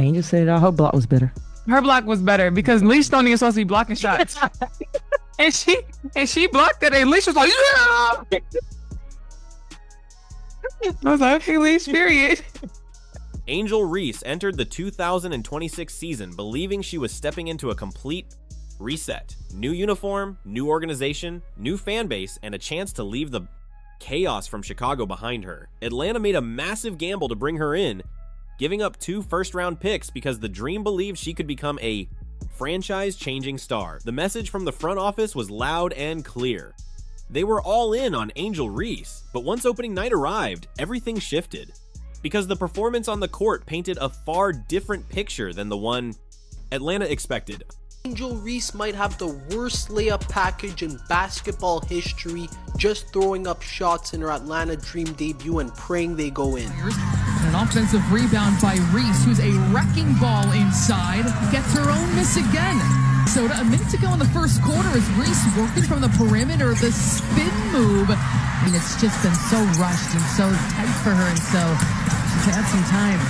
Angel said her block was better. Her block was better because Leash don't even supposed to be blocking shots. and she blocked it, and Leash was like, yeah! I was like, okay, Leash, period. Angel Reese entered the 2026 season believing she was stepping into a complete reset. New uniform, new organization, new fan base, and a chance to leave the chaos from Chicago behind her. Atlanta made a massive gamble to bring her in, giving up 2 first-round picks because the Dream believed she could become a franchise-changing star. The message from the front office was loud and clear. They were all in on Angel Reese, but once opening night arrived, everything shifted. Because the performance on the court painted a far different picture than the one Atlanta expected. Angel Reese might have the worst layup package in basketball history, just throwing up shots in her Atlanta Dream debut and praying they go in. An offensive rebound by Reese, who's a wrecking ball inside, gets her own miss again. So a minute ago in the first quarter, is Reese working from the perimeter, the spin move. I mean, it's just been so rushed and so tight for her, and so she's had some time.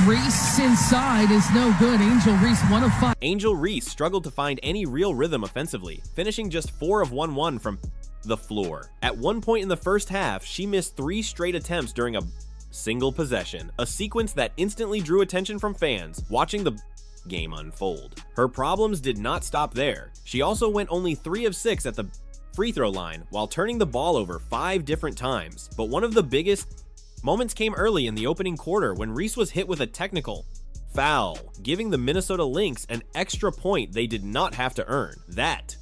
Reese inside is no good. Angel Reese 1 of 5. Angel Reese struggled to find any real rhythm offensively, finishing just 4 of 1 from the floor. At one point in the first half, she missed 3 straight attempts during a single possession, a sequence that instantly drew attention from fans watching the game unfold. Her problems did not stop there. She also went only 3 of 6 at the free throw line while turning the ball over 5 different times. But one of the biggest moments came early in the opening quarter when Reese was hit with a technical foul, giving the Minnesota Lynx an extra point they did not have to earn. That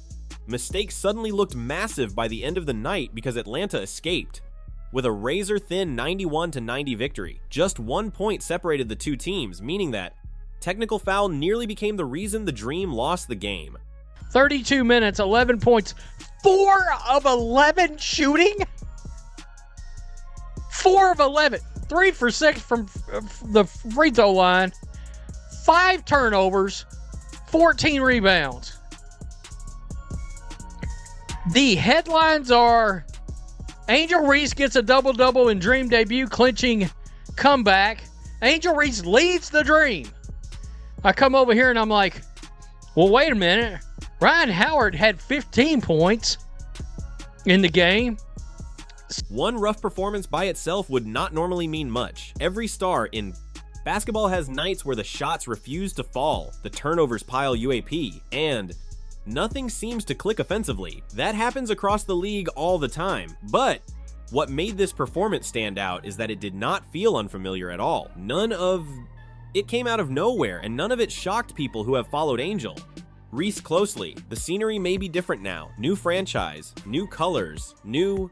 mistake suddenly looked massive by the end of the night because Atlanta escaped with a razor-thin 91-90 victory. Just 1 point separated the two teams, meaning that technical foul nearly became the reason the Dream lost the game. 32 minutes, 11 points, 4 of 11 shooting? 4 of 11, 3 for 6 from the free throw line, 5 turnovers, 14 rebounds. The headlines are Angel Reese gets a double-double in Dream debut, clinching comeback. Angel Reese leads the Dream. I come over here and I'm like, well, wait a minute. Ryan Howard had 15 points in the game. One rough performance by itself would not normally mean much. Every star in basketball has nights where the shots refuse to fall, the turnovers pile UAP, and nothing seems to click offensively. That happens across the league all the time. But what made this performance stand out is that it did not feel unfamiliar at all. It came out of nowhere, and none of it shocked people who have followed Angel Reese closely. The scenery may be different now. New franchise, new colors, new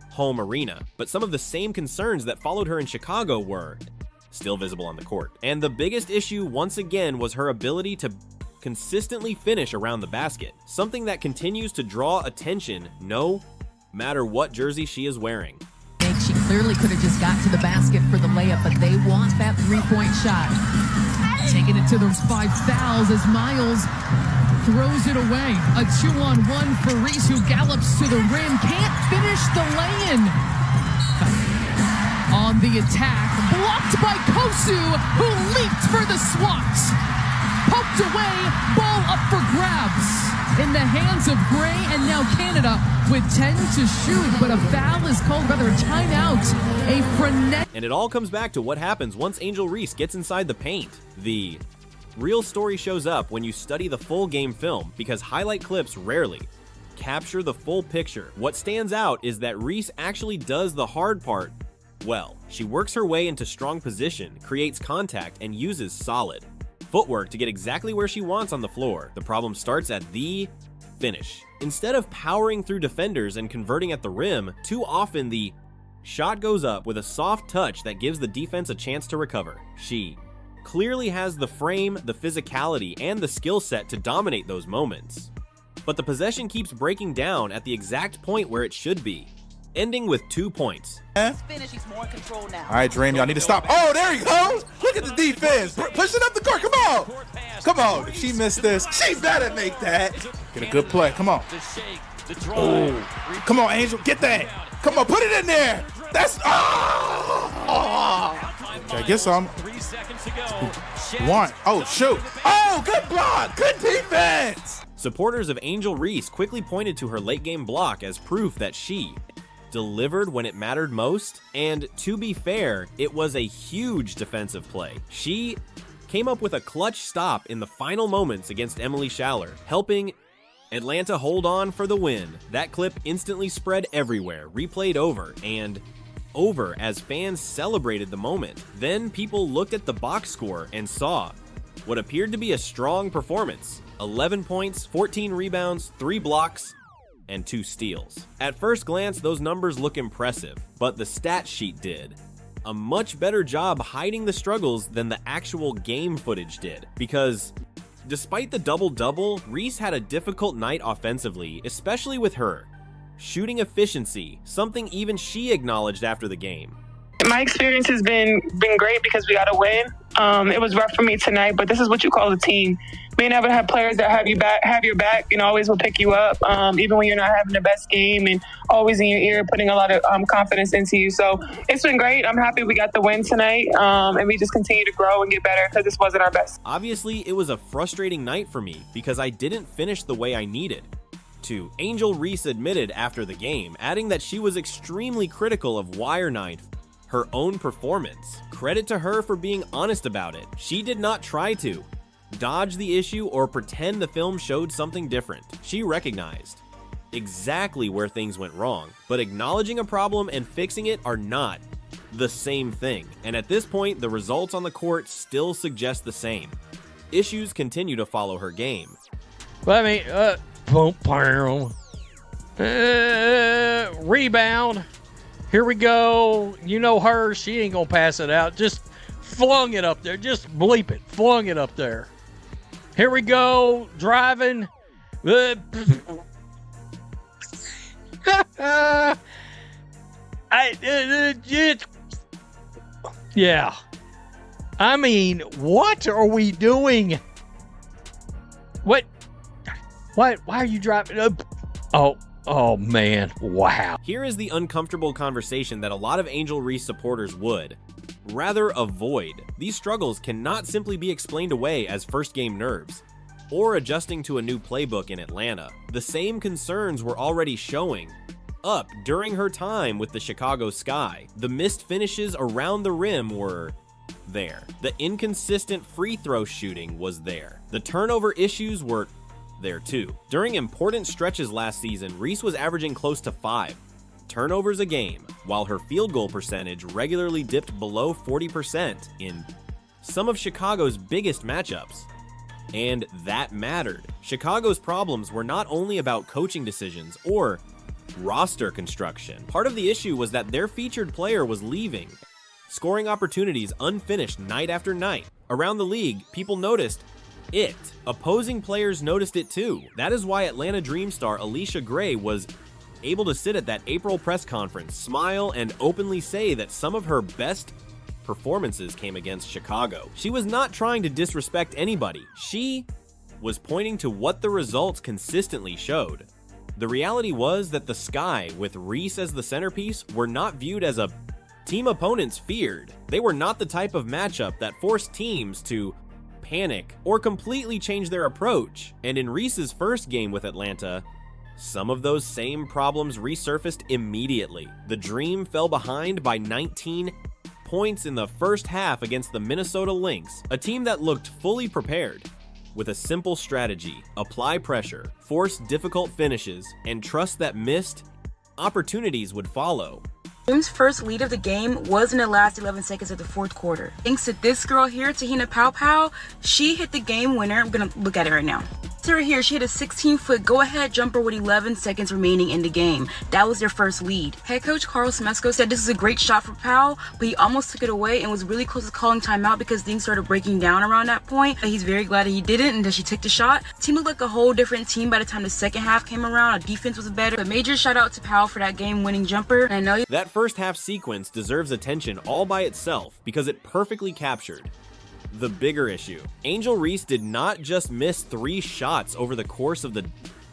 home arena, but some of the same concerns that followed her in Chicago were still visible on the court. And the biggest issue once again was her ability to consistently finish around the basket, something that continues to draw attention no matter what jersey she is wearing. She clearly could have just got to the basket for the layup, but they want that three-point shot. Taking it to those 5 fouls as Miles throws it away. A 2-on-1 for Reese, who gallops to the rim. Can't finish the lay-in. On the attack, blocked by Kosu, who leaped for the swat. Poked away, ball up for grabs. In the hands of Gray, and now Canada with 10 to shoot, but a foul is called, rather a timeout. A frenetic. And it all comes back to what happens once Angel Reese gets inside the paint. The real story shows up when you study the full game film, because highlight clips rarely capture the full picture. What stands out is that Reese actually does the hard part well. She works her way into strong position, creates contact, and uses solid footwork to get exactly where she wants on the floor. The problem starts at the finish. Instead of powering through defenders and converting at the rim, too often the shot goes up with a soft touch that gives the defense a chance to recover. She clearly has the frame, the physicality, and the skill set to dominate those moments. But the possession keeps breaking down at the exact point where it should be, ending with 2 points. Finish, he's more in control now. All right, Dream, y'all need to stop. Oh, there he goes. Look at the defense. Push it up the court. Come on. Come on. If she missed this, she better make that. Get a good play. Come on. Oh. Come on, Angel. Get that. Come on. Put it in there. That's. Oh. Okay, get some. 3 seconds to go. One. Oh, shoot. Oh, good block. Good defense. Supporters of Angel Reese quickly pointed to her late-game block as proof that she delivered when it mattered most, and to be fair, it was a huge defensive play. She came up with a clutch stop in the final moments against Emily Schaller, helping Atlanta hold on for the win. That clip instantly spread everywhere, replayed over and over as fans celebrated the moment. Then people looked at the box score and saw what appeared to be a strong performance. 11 points, 14 rebounds, 3 blocks, and 2 steals. At first glance, those numbers look impressive, but the stat sheet did a much better job hiding the struggles than the actual game footage did, because despite the double-double, Reese had a difficult night offensively, especially with her shooting efficiency, something even she acknowledged after the game. My experience has been great because we got a win. It was rough for me tonight, but this is what you call a team. Being able to have players that have your back, and always will pick you up, even when you're not having the best game, and always in your ear, putting a lot of confidence into you. So it's been great. I'm happy we got the win tonight, and we just continue to grow and get better because this wasn't our best. Obviously, it was a frustrating night for me because I didn't finish the way I needed to. Angel Reese admitted after the game, adding that she was extremely critical of Wire Night, her own performance. Credit to her for being honest about it. She did not try to dodge the issue or pretend the film showed something different. She recognized exactly where things went wrong, but acknowledging a problem and fixing it are not the same thing. And at this point, the results on the court still suggest the same. Issues continue to follow her game. But I mean, rebound. Here we go. You know her. She ain't going to pass it out. Just flung it up there. Just bleep it. Flung it up there. Here we go. Driving. Yeah. I mean, what are we doing? What? Why are you driving up? Oh man, wow. Here is the uncomfortable conversation that a lot of Angel Reese supporters would rather avoid. These struggles cannot simply be explained away as first game nerves or adjusting to a new playbook in Atlanta. The same concerns were already showing up during her time with the Chicago Sky. The missed finishes around the rim were there. The inconsistent free throw shooting was there. The turnover issues were there too. During important stretches last season, Reese was averaging close to 5 turnovers a game, while her field goal percentage regularly dipped below 40% in some of Chicago's biggest matchups. And that mattered. Chicago's problems were not only about coaching decisions or roster construction. Part of the issue was that their featured player was leaving scoring opportunities unfinished night after night. Around the league, people noticed it. Opposing players noticed it too. That is why Atlanta Dream star Alicia Gray was able to sit at that April press conference, smile, and openly say that some of her best performances came against Chicago. She was not trying to disrespect anybody. She was pointing to what the results consistently showed. The reality was that the Sky, with Reese as the centerpiece, were not viewed as a team opponents feared. They were not the type of matchup that forced teams to panic or completely change their approach. And in Reese's first game with Atlanta, some of those same problems resurfaced immediately. The Dream fell behind by 19 points in the first half against the Minnesota Lynx, a team that looked fully prepared. With a simple strategy: apply pressure, force difficult finishes, and trust that missed opportunities would follow. Dream's first lead of the game was in the last 11 seconds of the fourth quarter. Thanks to this girl here, Tahina Pow, she hit the game winner. I'm gonna look at it right now. So right here, she hit a 16-foot go-ahead jumper with 11 seconds remaining in the game. That was their first lead. Head coach Carl Smesco said this is a great shot for Powell, but he almost took it away and was really close to calling timeout because things started breaking down around that point. But he's very glad that he didn't and that she took the shot. The team looked like a whole different team by the time the second half came around. Our defense was better. A major shout out to Powell for that game-winning jumper. And I know that first half sequence deserves attention all by itself because it perfectly captured the bigger issue. Angel Reese did not just miss 3 shots over the course of the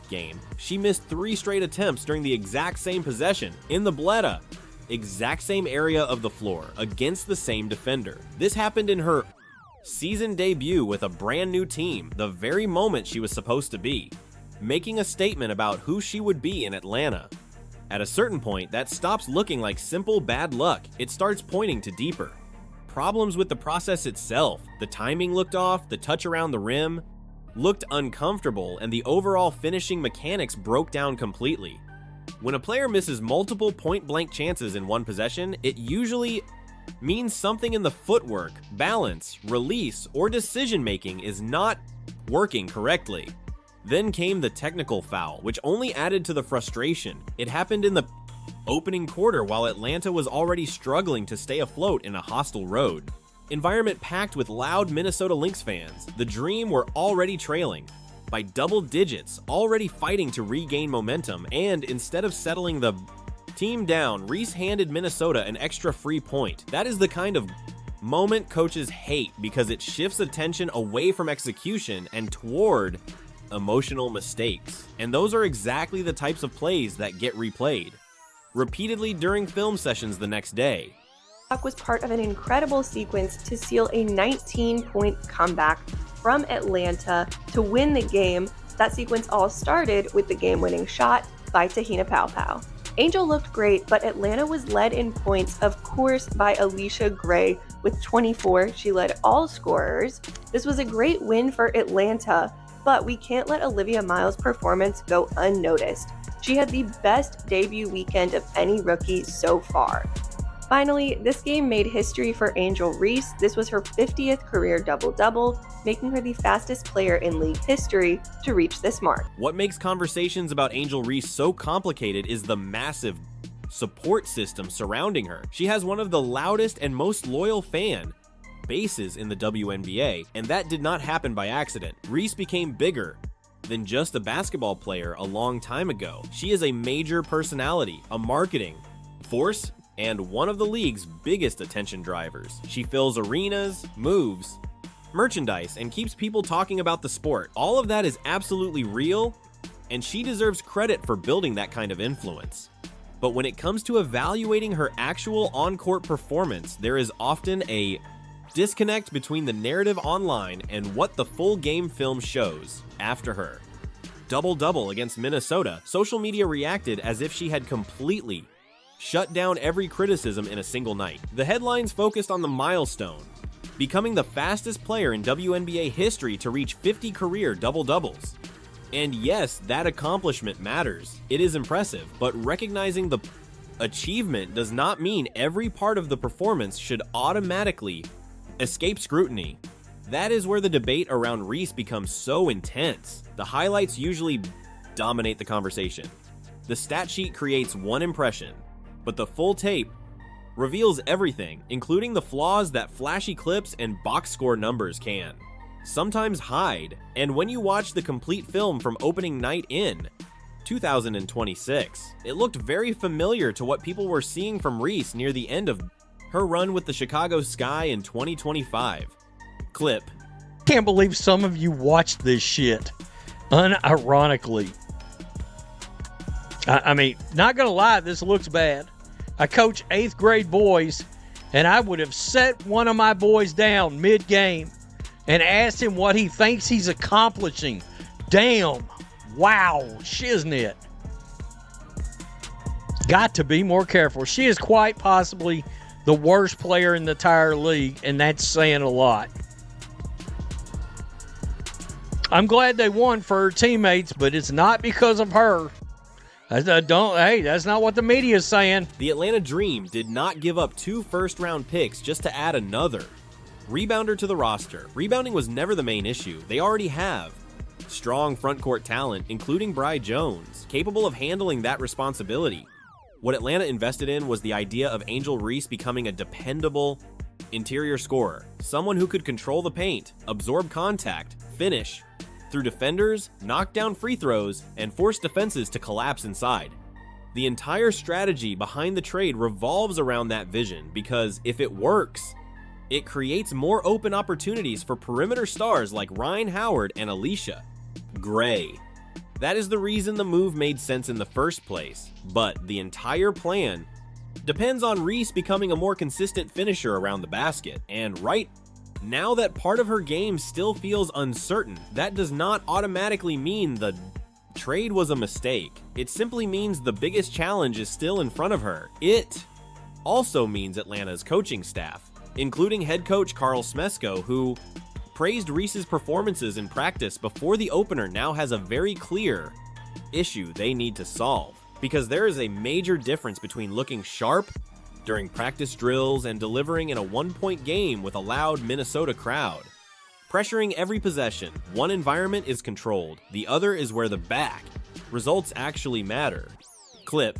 game. She missed 3 straight attempts during the exact same possession in the Bleda, exact same area of the floor against the same defender. This happened in her season debut with a brand new team the very moment she was supposed to be, making a statement about who she would be in Atlanta. At a certain point, that stops looking like simple bad luck. It starts pointing to deeper problems with the process itself. The timing looked off, the touch around the rim looked uncomfortable, and the overall finishing mechanics broke down completely. When a player misses multiple point-blank chances in one possession, it usually means something in the footwork, balance, release, or decision-making is not working correctly. Then came the technical foul, which only added to the frustration. It happened in the opening quarter while Atlanta was already struggling to stay afloat in a hostile road environment packed with loud Minnesota Lynx fans. The Dream were already trailing by double digits, already fighting to regain momentum, and instead of settling the team down, Reese handed Minnesota an extra free point. That is the kind of moment coaches hate because it shifts attention away from execution and toward emotional mistakes. And those are exactly the types of plays that get replayed repeatedly during film sessions the next day. Was part of an incredible sequence to seal a 19-point comeback from Atlanta to win the game. That sequence all started with the game-winning shot by Tahina Paopao. Angel looked great, but Atlanta was led in points, of course, by Alicia Gray with 24. She led all scorers. This was a great win for Atlanta, but we can't let Olivia Miles' performance go unnoticed. She had the best debut weekend of any rookie so far. Finally, this game made history for Angel Reese. This was her 50th career double-double, making her the fastest player in league history to reach this mark. What makes conversations about Angel Reese so complicated is the massive support system surrounding her. She has one of the loudest and most loyal fan bases in the WNBA, and that did not happen by accident. Reese became bigger than just a basketball player a long time ago. She is a major personality, a marketing force, and one of the league's biggest attention drivers. She fills arenas, moves, merchandise, and keeps people talking about the sport. All of that is absolutely real, and she deserves credit for building that kind of influence. But when it comes to evaluating her actual on-court performance, there is often a disconnect between the narrative online and what the full game film shows. After her double-double against Minnesota, social media reacted as if she had completely shut down every criticism in a single night. The headlines focused on the milestone, becoming the fastest player in WNBA history to reach 50 career double-doubles. And yes, that accomplishment matters. It is impressive, but recognizing the achievement does not mean every part of the performance should automatically escape scrutiny. That is where the debate around Reese becomes so intense. The highlights usually dominate the conversation. The stat sheet creates one impression, but the full tape reveals everything, including the flaws that flashy clips and box score numbers can sometimes hide. And when you watch the complete film from opening night in 2026, it looked very familiar to what people were seeing from Reese near the end of her run with the Chicago Sky in 2025. Clip. Can't believe some of you watched this shit unironically. I mean, not gonna lie, this looks bad. I coach 8th grade boys, and I would have set one of my boys down mid-game and asked him what he thinks he's accomplishing. Damn. Wow. Shiznit. Got to be more careful. She is quite possibly the worst player in the entire league, and that's saying a lot. I'm glad they won for her teammates, but it's not because of her. Hey, that's not what the media is saying. The Atlanta Dream did not give up 2 first-round picks just to add another rebounder to the roster. Rebounding was never the main issue. They already have strong front-court talent, including Bri Jones, capable of handling that responsibility. What Atlanta invested in was the idea of Angel Reese becoming a dependable interior scorer, someone who could control the paint, absorb contact, finish through defenders, knock down free throws, and force defenses to collapse inside. The entire strategy behind the trade revolves around that vision because if it works, it creates more open opportunities for perimeter stars like Ryan Howard and Alicia Gray. That is the reason the move made sense in the first place, but the entire plan depends on Reese becoming a more consistent finisher around the basket, and right Now that part of her game still feels uncertain, that does not automatically mean the trade was a mistake. It simply means the biggest challenge is still in front of her. It also means Atlanta's coaching staff, including head coach Carl Smesko, who praised Reese's performances in practice before the opener, now has a very clear issue they need to solve. Because there is a major difference between looking sharp during practice drills and delivering in a one-point game with a loud Minnesota crowd. Pressuring every possession, one environment is controlled, the other is where the back. Results actually matter. Clip.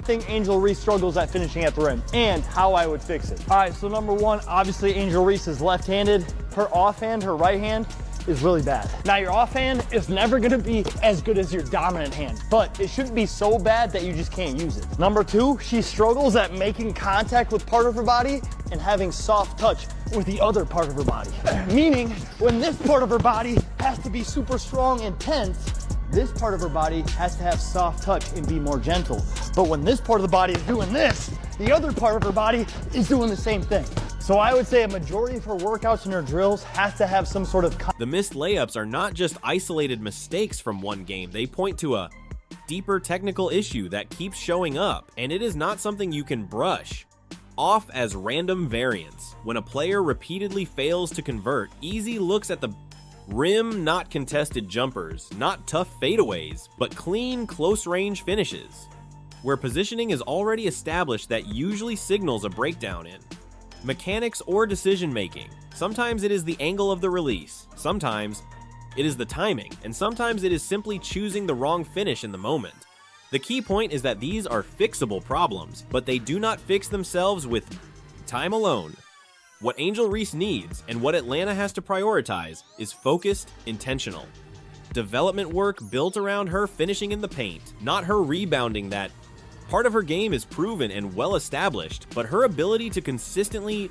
I think Angel Reese struggles at finishing at the rim, and how I would fix it. All right, so number one, obviously Angel Reese is left-handed. Her offhand, her right hand, is really bad. Now your offhand is never gonna be as good as your dominant hand, but it shouldn't be so bad that you just can't use it. Number two, she struggles at making contact with part of her body and having soft touch with the other part of her body. Meaning, when this part of her body has to be super strong and tense, this part of her body has to have soft touch and be more gentle. But when this part of the body is doing this, the other part of her body is doing the same thing. So I would say a majority of her workouts and her drills has to have some sort of... The missed layups are not just isolated mistakes from one game. They point to a deeper technical issue that keeps showing up, and it is not something you can brush off as random variance. When a player repeatedly fails to convert, Easy looks at the rim, not contested jumpers, not tough fadeaways, but clean, close-range finishes, where positioning is already established that usually signals a breakdown in mechanics or decision-making. Sometimes it is the angle of the release, sometimes it is the timing, and sometimes it is simply choosing the wrong finish in the moment. The key point is that these are fixable problems, but they do not fix themselves with time alone. What Angel Reese needs, and what Atlanta has to prioritize, is focused, intentional development work built around her finishing in the paint, not her rebounding. That part of her game is proven and well established, but her ability to consistently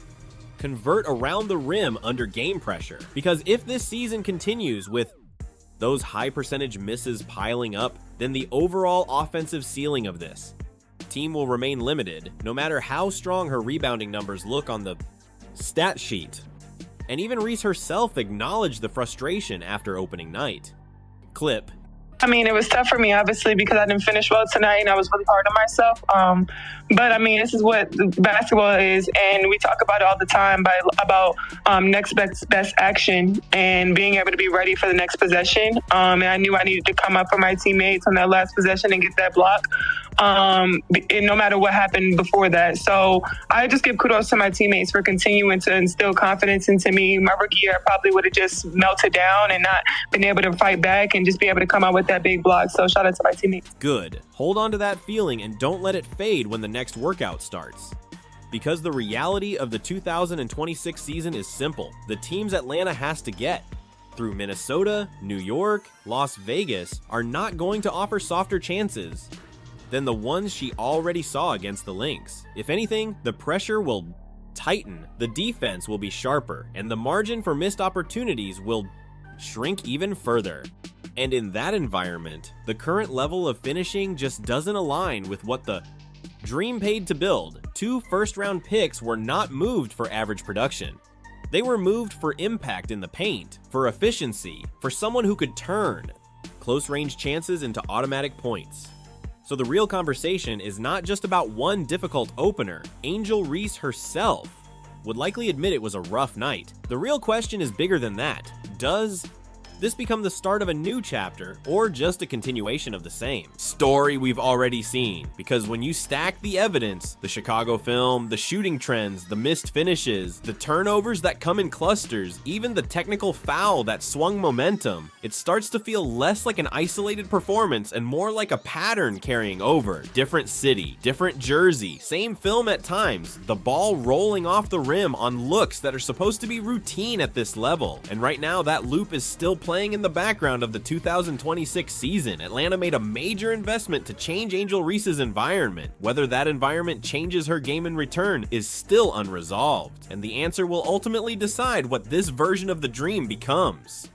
convert around the rim under game pressure. Because if this season continues with those high percentage misses piling up, then the overall offensive ceiling of this team will remain limited, no matter how strong her rebounding numbers look on the stat sheet. And even Reese herself acknowledged the frustration after opening night. Clip. I mean, it was tough for me, obviously, because I didn't finish well tonight and I was really hard on myself. But I mean, this is what basketball is, and we talk about it all the time about next best action and being able to be ready for the next possession. And I knew I needed to come up for my teammates on that last possession and get that block, and no matter what happened before that. So I just give kudos to my teammates for continuing to instill confidence into me. My rookie year, I probably would have just melted down and not been able to fight back and just be able to come out with that big block. So shout out to my teammates. Good. Hold on to that feeling and don't let it fade when the next workout starts. Because the reality of the 2026 season is simple. The teams Atlanta has to get through Minnesota, New York, Las Vegas are not going to offer softer chances than the ones she already saw against the Lynx. If anything, the pressure will tighten, the defense will be sharper, and the margin for missed opportunities will shrink even further. And in that environment, the current level of finishing just doesn't align with what the dream paid to build. 2 first-round picks were not moved for average production. They were moved for impact in the paint, for efficiency, for someone who could turn close-range chances into automatic points. So the real conversation is not just about one difficult opener. Angel Reese herself would likely admit it was a rough night. The real question is bigger than that. Does this become the start of a new chapter, or just a continuation of the same story we've already seen? Because when you stack the evidence, the Chicago film, the shooting trends, the missed finishes, the turnovers that come in clusters, even the technical foul that swung momentum, it starts to feel less like an isolated performance and more like a pattern carrying over. Different city, different jersey, same film at times, the ball rolling off the rim on looks that are supposed to be routine at this level. And right now that loop is still playing in the background of the 2026 season. Atlanta made a major investment to change Angel Reese's environment. Whether that environment changes her game in return is still unresolved, and the answer will ultimately decide what this version of the dream becomes.